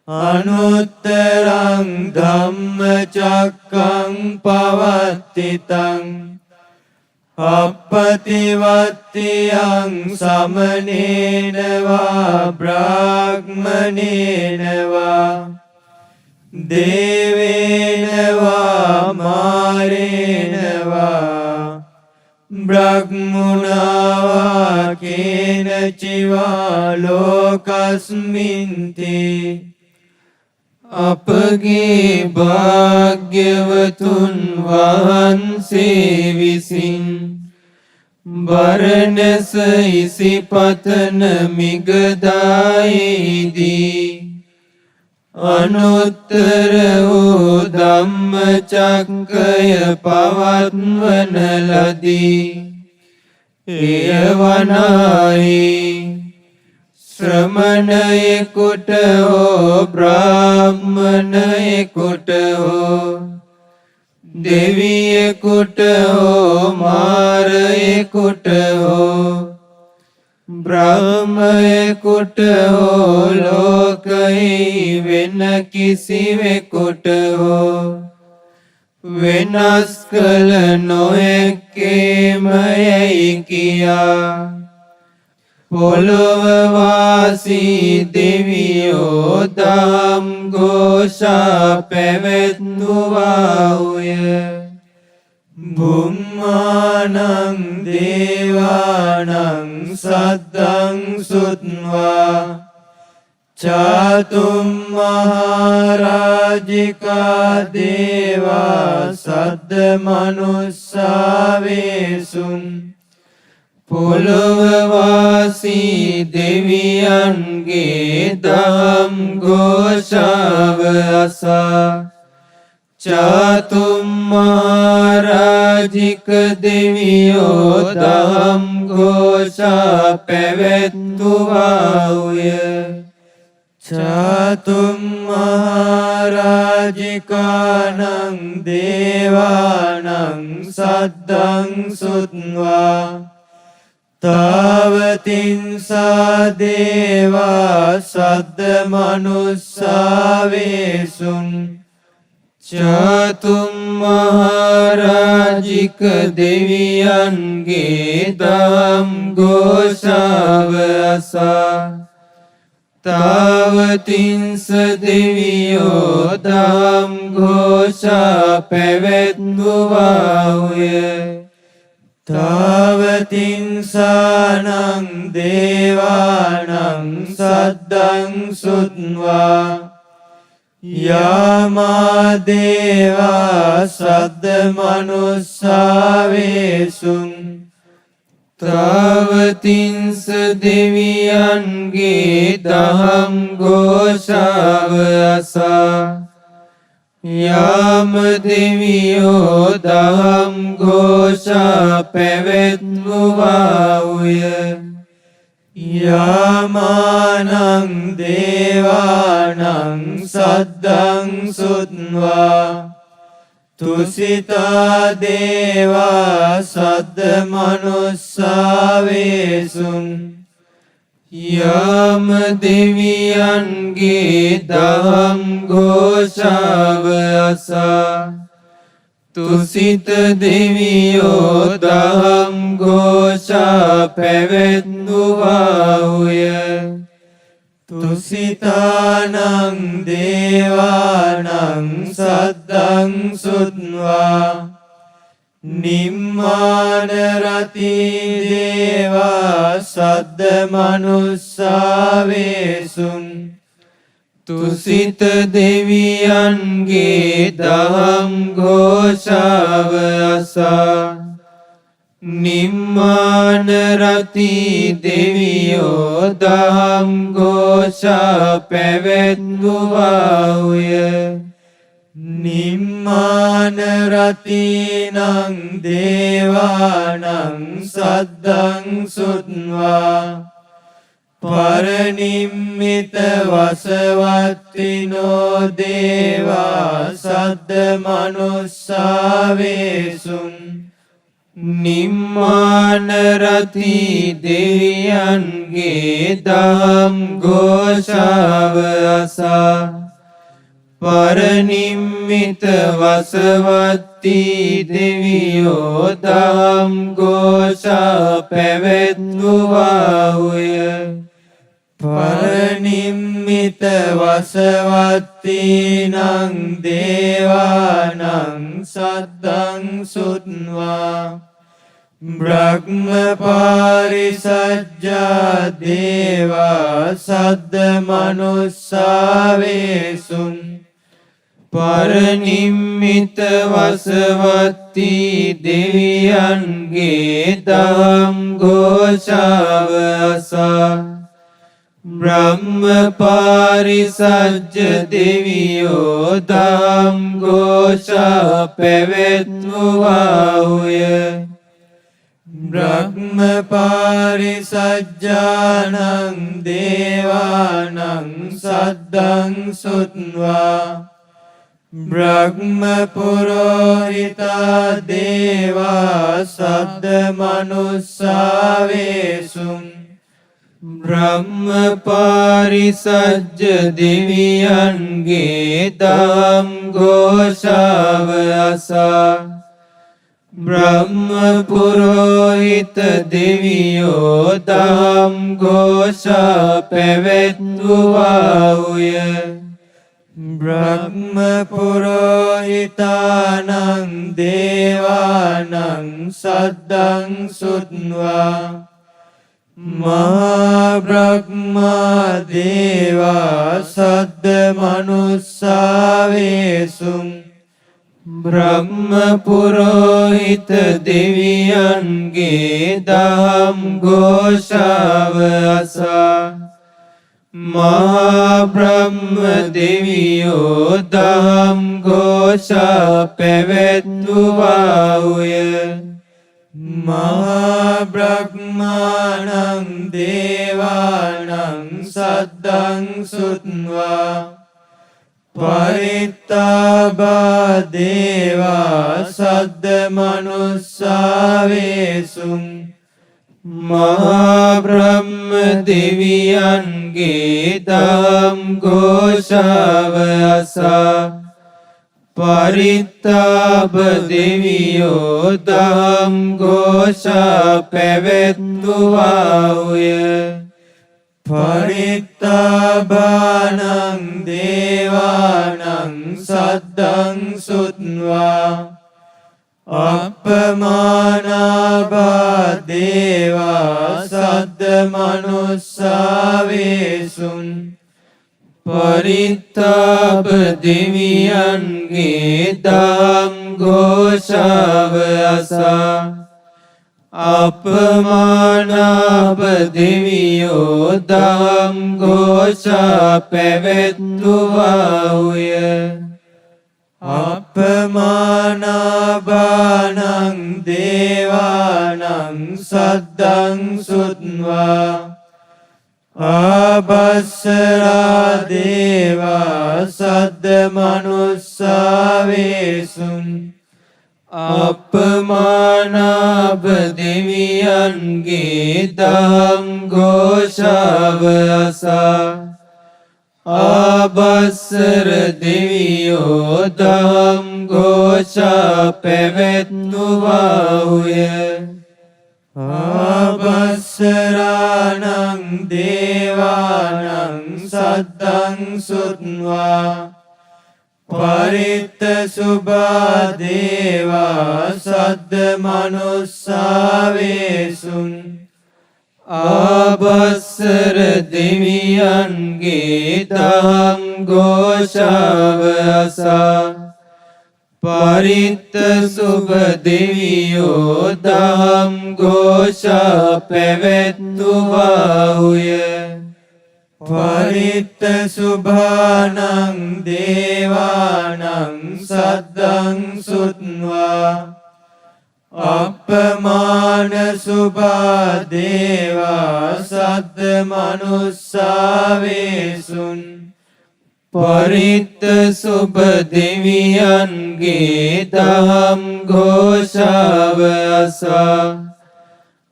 අනුත්තරං ධම්මචක්කං පවත්තිතං අප්පතිවත්තියං සමනේනවා බ්‍රාහ්මනේනවා දේවේනවා මාරේනවා බ්‍රහ්මුණාවා කේනචිවා ලෝකස්මින්ති. අපගේ භාග්‍යවතුන් වහන්සේ විසින් බරණැස ඉසිපතන මිගදායේදී අනුත්තර වූ ධම්මචක්කය පවත්වන ලදී. එය වනාහි ශ්‍රමණයෙකුට හෝ බ්‍රාහ්මණයෙකුට හෝ දෙවියෙකුට හෝ මාරයෙකුට හෝ බ්‍රහ්මයෙකුට හෝ ලෝකෙහි වෙන කිසිවෙකුට හෝ වෙනස් කළ නොහැක්කේම යැයි කියා පොළොව වාසී දෙවියෝ දහම් ഘോഷා පැවැත්වුවාහුය. බුම්මානං දේවානං සද්දං සුත්වා චාතුම් මහරජිකා දේවා සද්ද මනුස්සාවේසුන් පොළොව වාසී දෙවියන්ගේ දහම් ഘോഷාව අසා චාතුම් මහරජික දෙවියෝ දහම් ഘോഷා පැවැත්වුවාහුය. චාතුම් මහරජිකානං දේවානං සද්දං සුත්වා තාවතින්සා දේවා සද්ද මනුස්සාවේසුන් චාතුම් මහරජික දෙවියන්ගේ දහම් ഘോഷාව අසා තාවතින්ස දෙවියෝ දහම් ഘോഷා පැවැත්වුවාහුය. තාවතින්සානං දේවානං සද්දං සුත්වා යාමා දේවා සද්ද මනුස්සාවේසුං තාවතින්ස දෙවියන්ගේ දහම් ഘോഷාව අසා යාම දෙවියෝ දහම් ഘോഷා පැවැත්වුවාහුය. යාමානං දේවානං සද්දං සුත්වා තුසිතා දේවා සද්ද මනුස්සාවේසුං යාම දෙවියන්ගේ දහම් ഘോഷාව අසා තුසිත දෙවියෝ දහම් ഘോഷා පැවැත්වුවාහුය. තුසිතානං දේවානං සද්දං සුත්වා නිම්මාන රති දේවා සද්ද මනුස්සාවේසුං තුසිත දෙවියන්ගේ දහම් ഘോഷාව අසා නිම්මාන රති දෙවියෝ දහම් ഘോഷා පැවැත්වුවාහුය. නිම්මාන රතිනං දේවානං සද්දං සුත්වා පරනිම්මිත වසවත්තිනෝ දේවා සද්ද මනුස්සාවේසුං නිම්මාන රති දෙවියන්ගේ දහම් ഘോഷාව අසා පරනිම්මිත වසවත්ති දෙවියෝ දහම් ഘോഷා පැවැත්වුවාහුය. පරනිම්මිත වසවත්තිනං දේවානං සද්දං සුත්වා බ්‍රහ්ම පාරිසජ්ජා දේවා සද්ද මනුස්සාවේසුං පරනිම්මිත වසවත්ති දෙවියන්ගේ දහම් ഘോഷාව අසා බ්‍රහ්ම පාරිසජ්ජ දෙවියෝ දහම් ഘോഷා පැවැත්වුවාහුය. බ්‍රහ්ම පාරිසජ්ජානං දේවානං සද්දං සුත්වා බ්‍රහ්ම පුරෝහිතා දේවා සද්ද මනුස්සාවේසුං බ්‍රහ්ම පාරිසජ්ජ දෙවියන්ගේ දහම් ഘോഷාව අසා බ්‍රහ්ම පුරෝහිත දෙවියෝ දහම් ഘോഷා පැවැත්වුවාහුය. බ්‍රහ්ම පුරෝහිතානං දේවානං සද්දං සුත්වා මහා බ්‍රහ්මා දේවා සද්ද මනුස්සාවේසුං බ්‍රහ්ම පුරෝහිත දෙවියන්ගේ දහම් ഘോഷාව අසා මහා බ්‍රහ්ම දෙවියෝ දහම් ഘോഷා පැවැත්වුවාහුය. මහා බ්‍රහ්මාණං දේවානං සද්දං සුත්වා පරිත්තාබා දේවා සද්ද මනුස්සාවේසුං මහා බ්‍රහ්ම දෙවියන්ගේ දහම් ഘോഷාව අසා පරිත්තාබ දෙවියෝ දහම් ഘോഷා පැවැත්වුවාහුය. පරිත්තාබ පරිත්තාභානං දේවානං සද්දං සුත්වා අපමානාභා දේවා සද්ද මනුස්සාවේසුන් පරිත්තාප දෙවියන්ගේ දම් ഘോഷාව අසා අපමානාප දෙවියෝ දම් ഘോഷා පැවැත්තුවාහුය අපමානාභානං දේවානං සද්දං සුත්වා ආබස්සරා දේවා සද්ද මනුස්සාවේසුන් අපමානාප දෙවියන්ගේ දම් ഘോഷාව අසා ආබස්සර දෙවියෝ දම් ഘോഷා පැවැත්නුවාහුය ආබස්සරාණං දේවානං සද්දං සුත්වා පරිත්ත සුභා දේවා සද්ද මනුස්සාවේසුන් ආබස්සර දෙවියන්ගේ දම් ഘോഷාව අසා පරිත්ත සුභ දෙවියෝ දම් ഘോഷා පැවැත්තුවාහුය පරිත්ත සුභානං දේවානං සද්දං සුත්වා අපමාන සුභා දේවා සද්ද මනුස්සාවේසුන් පරිත්ත සුභ දෙවියන්ගේ දම් ഘോഷාව අසා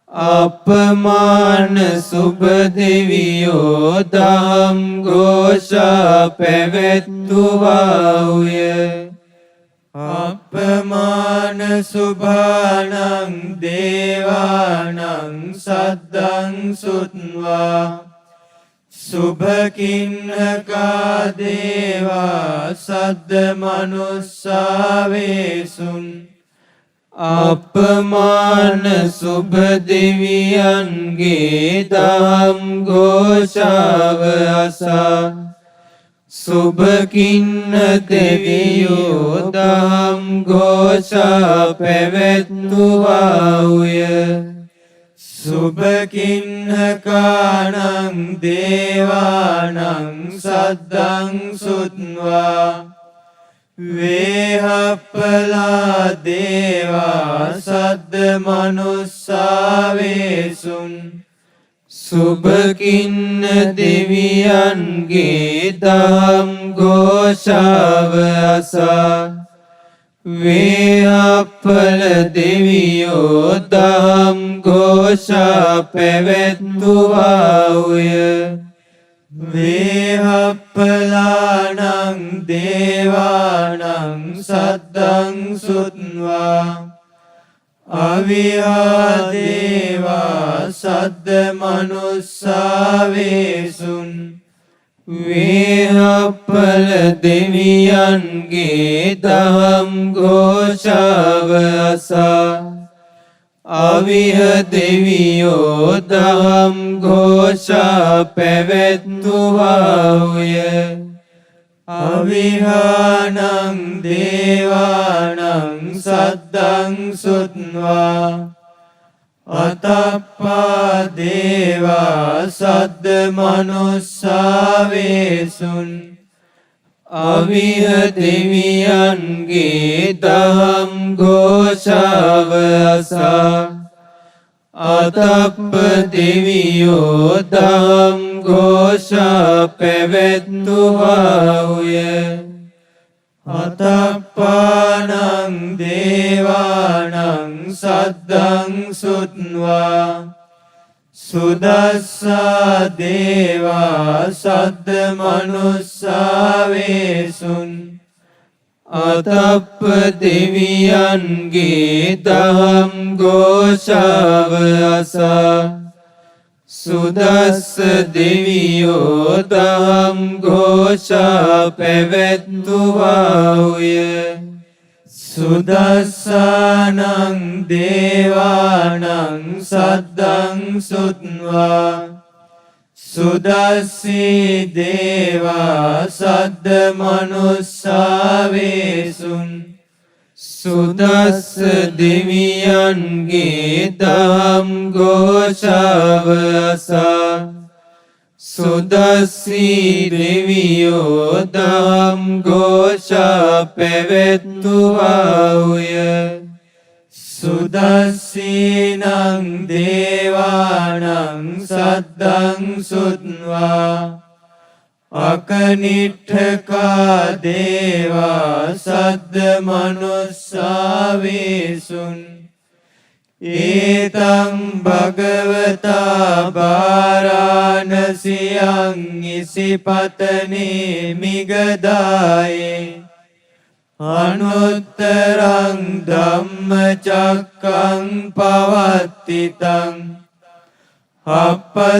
අපමාන සුභ දෙවියෝ දම් ഘോഷා පැවැත්තුවාහුය අපමාන සුභානං දේවානං සද්දං සුත්වා සුභකින්නකා දේවා සද්ද මනුස්සාවේසුන් අපමාන සුභ දෙවියන්ගේ දම් ഘോഷාව අසා සුභකින්න දෙවියෝ දම් ഘോഷා පැවැත්තුවාහුය සුභකින්නකානං දේවානං සද්දං සුත්වා වේහප්පලා දේවා සද්ද මනුස්සාවේසුන් සුභකින්න දෙවියන්ගේ දම් ഘോഷාව අසා වේහප්පල දෙවියෝ දම් ഘോഷා පැවැත්තුවාහුය වේහප්පලානං දේවානං සද්දං සුත්වා අවිහා දේවා සද්ද මනුස්සාවේසුන් වේහප්පල දෙවියන්ගේ දම් ഘോഷාව අසා අවිහ දෙවියෝ දම් ഘോഷා පැවැත්තුවාහුය අවිහානං දේවානං සද්දං සුත්වා අතප්පා දේවා සද්ද මනුස්සාවේසුන් අවිහ දෙවියන්ගේ දම් ഘോഷාව අසා අතප්ප දෙවියෝ දම් ഘോഷා පැවැත්තුවාහුය අතප්පානං දේවානං සද්දං සුත්වා සුදස්සා දේවා සද්ද මනුස්සාවේසුන් අතප්ප දෙවියන්ගේ දම් ഘോഷාව අසා සුදස්ස දෙවියෝ දහම් ඝෝෂා පැවැත්තුවාහුය. සුදස්සානං දේවානං සද්දං සුත්වා සුදස්සී දේවා සද්ද මනුස්සාවේසුන් සුදස්ස දෙවියන්ගේ දහම් ඝෝෂාව අසා සුදස්සී දෙවියෝ දහම් ඝෝෂා පැවැත්තුවාහුය. සුදස්සීනං දේවානං සද්දං සුත්වා අකනිට්ඨකා දේවා සද්ද මනුස්සාවේසුන් ඒතං භගවතා බාරාණසියං ඉසිපතනේ මිගදායේ අනුත්තරං ධම්මචක්කං පවත්තිතං අප්පතිවත්තියං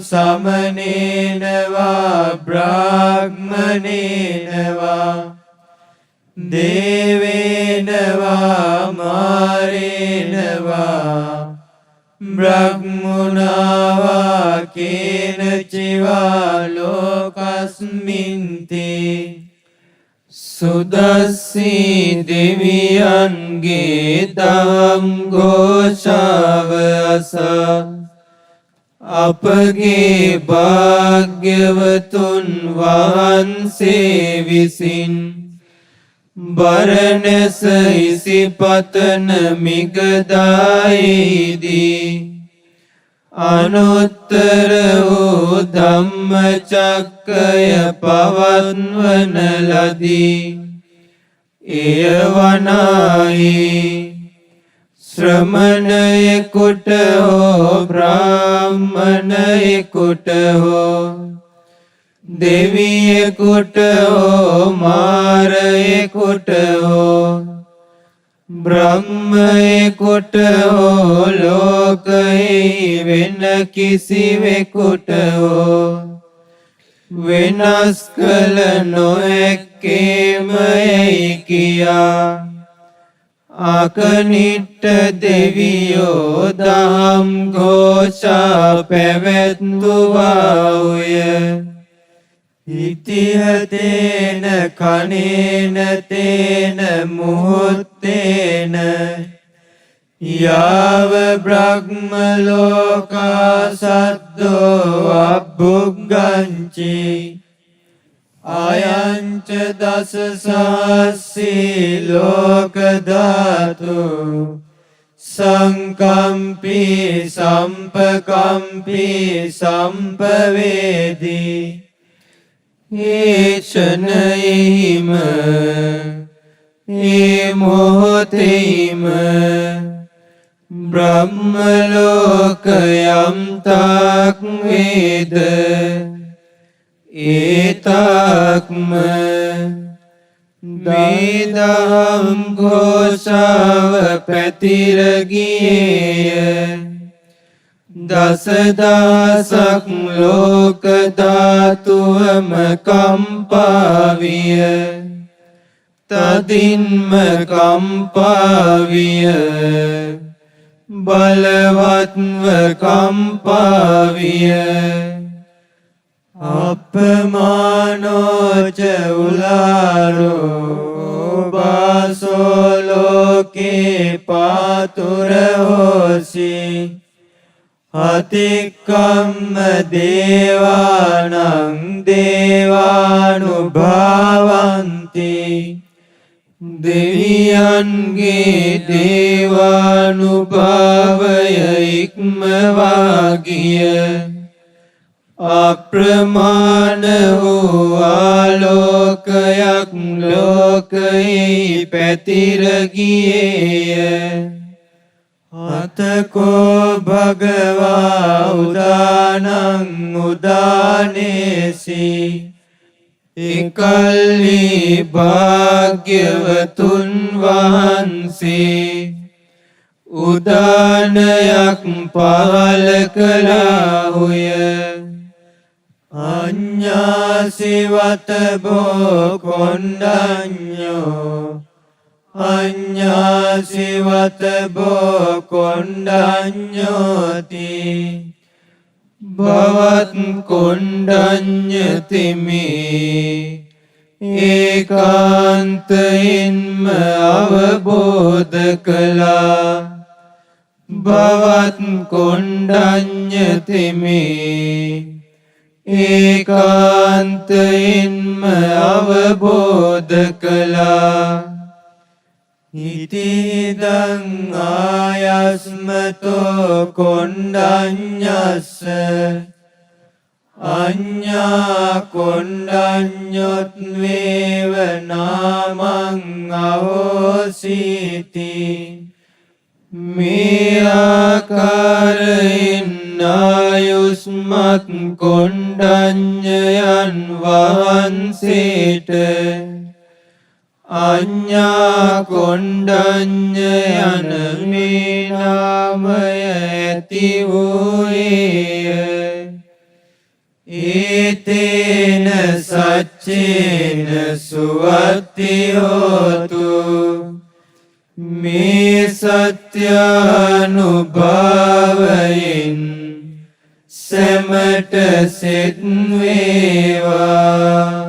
සමනේනවා බ්‍රාහ්මනේනවා දේවේනවා මාරේනවා බ්‍රහ්මුණාවා කේනචිවා ලෝකස්මින්ති. සුදස්සී දෙවියන්ගේ දහම් ඝෝෂාව අසා අපගේ භාග්‍යවතුන් වහන්සේ විසින් බරණැස ඉසිපතන මිගදායේදී අනුත්තර වූ ධම්මචක්කය පවත්වන ලදී. එය වනාහි ශ්‍රමණයෙකුට හෝ බ්‍රාහ්මණයෙකුට හෝ දෙවියෙකුට හෝ මාරයෙකුට හෝ බ්‍රහ්මයෙකුට හෝ ලෝකයෙහි වෙන කිසිවෙකුට හෝ වෙනස් කළ නොහැක්කේමයි කියා අකනිට්ඨ දෙවියෝ දහම් ඝෝෂා පැවැත්තුවාහුය. ඉතිහතේන කනේන තේන මුහුත්තේන යාව බ්‍රහ්ම ලෝකා සද්දෝ අබ්බුග්ගංචි අයංච දස සහස්සී ලෝක ධාතු සංකම්පී සම්පකම්පී සම්පවේදී ඒෂණයෙහිම ඒ මොහොතෙහිම බ්‍රහ්ම ලෝකයම් තාක් වේද ඒතාක්ම වේදම් ഘോഷාව පැතිර ගියේය. දසදහසක් ලෝක ධාතුවම කම්පා විය. තදින්ම කම්පා විය. බලවත්ව කම්පා විය. අපමානෝච උලාරෝ බාසෝ ලෝකේ පාතුර හෝසි අතික්කම්ම දේවානං දේවානුභාවන්ති. දෙවියන්ගේ දේවානුභාවය ඉක්මවා ගිය අප්‍රමාණ වූ ආලෝකයක් ලෝකයේ පැතිර ගියේය. අතකෝ භගවා උදානං උදානේසි එකල්හි භාග්‍යවතුන් වහන්සේ උදානයක් පහල කළාහුය. අඤ්ඤාසිවත බෝ කොණ්ඩඤ්ඤෝ අඤ්ඤාසිවත බෝ කොණ්ඩඤ්ඤෝති භවත් කොණ්ඩඤ්ඤතිමේ ඒකාන්තයෙන්ම අවබෝධ කළා. භවත් කොණ්ඩඤ්ඤතිමේ ඒකාන්තයෙන්ම අවබෝධ කළා. ඉතිදං ආයස්මතෝ කොණ්ඩඤ්ඤස්ස අඤ්ඤා කොණ්ඩඤ්ඤොත් වේව නාමං අවෝසීති. මේ ආකාරයෙන් ආයුස්මත් කොණ්ඩඤ්ඤයන් වහන්සේට අඤ්ඤා කොණ්ඩඤ්ඤ යන මේ නාමය ඇති වූයේය. ඒතේන සච්චේන සුවත්ති හෝතු. මේ සත්‍යානුභාවයෙන් සැමට සෙත් වේවා.